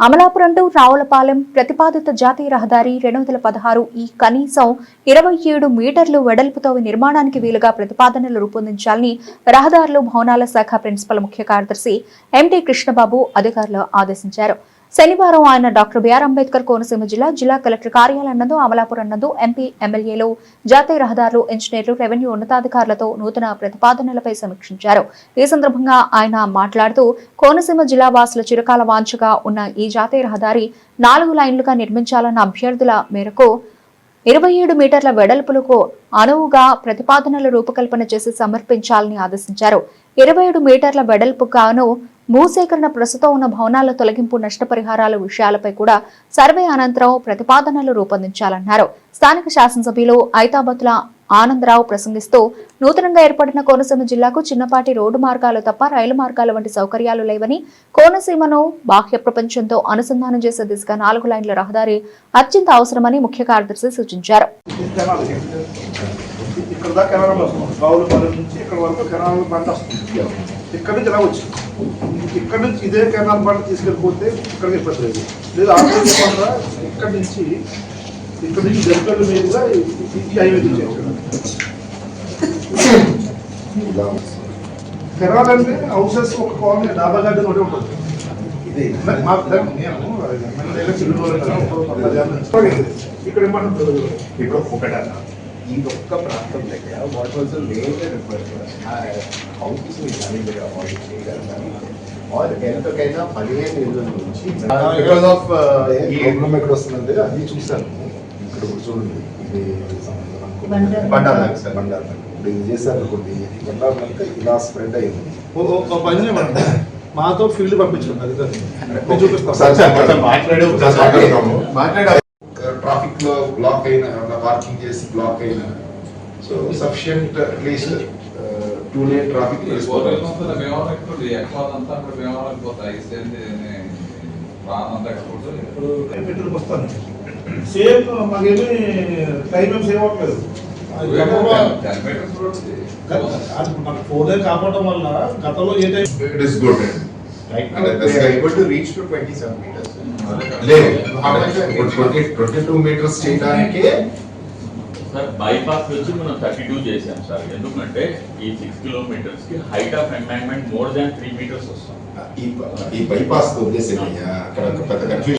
Amalapuram to Ravulapalem ప్రతిపాదిత జాతీయ రహదారి 2016 ఈ కనీసం 27 మీటర్లు వెడల్పుతో నిర్మాణానికి వీలుగా ప్రతిపాదనలు రూపొందించాలని రహదారులు భవనాల శాఖ ప్రిన్సిపల్ ముఖ్య కార్యదర్శి ఎంటీ కృష్ణబాబు అధికారులు ఆదేశించారు. శనివారం ఆయన డాక్టర్ బిఆర్ అంబేద్కర్ కోనసీమ జిల్లా కలెక్టర్ కార్యాలయం నందు అమలాపురం నందు ఎంపీ ఎమ్మెల్యేలు జాతీయ రహదారులు ఇంజనీర్లు రెవెన్యూ ఉన్నతాధికారులతో నూతన ప్రతిపాదనలపై సమీక్షించారు. ఈ సందర్భంగా ఆయన మాట్లాడుతూ కోనసీమ జిల్లా వాసుల చిరకాల వాంఛగా ఉన్న ఈ జాతీయ రహదారి 4 లైన్లుగా నిర్మించాలన్న అభ్యర్థుల మేరకు 27 మీటర్ల వెడల్పులకు అనువుగా ప్రతిపాదనలు రూపకల్పన చేసి సమర్పించాలని ఆదేశించారు. 27 మీటర్ల వెడల్పు గాను భూసేకరణ ప్రస్తుతం ఉన్న భవనాల తొలగింపు నష్టపరిహారాల విషయాలపై కూడా సర్వే అనంతరం ప్రతిపాదనలు రూపొందించాలన్నారు. స్థానిక శాసనసభ్యులు ఐతాబత్తుల ఆనందరావు ప్రసంగిస్తూ నూతనంగా ఏర్పడిన కోనసీమ జిల్లాకు చిన్నపాటి రోడ్డు మార్గాలు తప్ప రైలు మార్గాల వంటి సౌకర్యాలు లేవని, కోనసీమను బాహ్య ప్రపంచంతో అనుసంధానం చేసే దిశగా 4 లైన్ల రహదారి అత్యంత అవసరమని ముఖ్య కార్యదర్శి సూచించారు. ఇక్కడ నుంచి ఇదే కెనాల్ బండ తీసుకెళ్ళిపోతే ఇక్కడికి పెట్టలేదు లేదు ఇక్కడ నుంచి దర్పల్లి మీదుగా హైవే కెనాల్ అంటే హౌసెస్ ఒక కాలనీ డాబా గార్డెన్ ఒకటి ఉంటుంది. ఇక్కడ ఏమంటారు ఇప్పుడు ఒకటన్నా ఈ ఒక్క ప్రాంతం దగ్గర what was the later houses ఎంతకైనా 15 ఏళ్ళ నుంచి బికాస్ ఆఫ్ ఈ ప్రాబ్లం ఎక్కడ వస్తుందంటే అది చూసాను. ఇక్కడ చూడండి ఇది బండారు సార్ బండారు ఇప్పుడు ఇది చేశారు అనుకోండి. బండారు ఇలా స్ప్రెడ్ అయింది. మాతో ఫీల్డ్ పంపించండి అది మాట్లాడే ట్రాఫిక్ లో బ్లాక్ అయిన పార్కింగ్ చేసి బ్లాక్ అయిన so sufficient place two lane traffic same మాకేమి టైం ఏం సేవ్ అవ్వట్లేదు. మనకు 4 లైన్ కాపాడటం వల్ల గతంలో ఏ time it is good able to reach to 27 meters. లేదు 22 మీటర్స్ చేయడానికి సార్ బైపాస్ వచ్చి మనం 32 చేసాం సార్. ఎందుకంటే ఈ 6 కిలోమీటర్స్ కి height of embankment more than 3 metres వస్తాం. ఈ బైపాస్ ఉద్దేశం అక్కడ పెద్ద కన్ఫ్యూజన్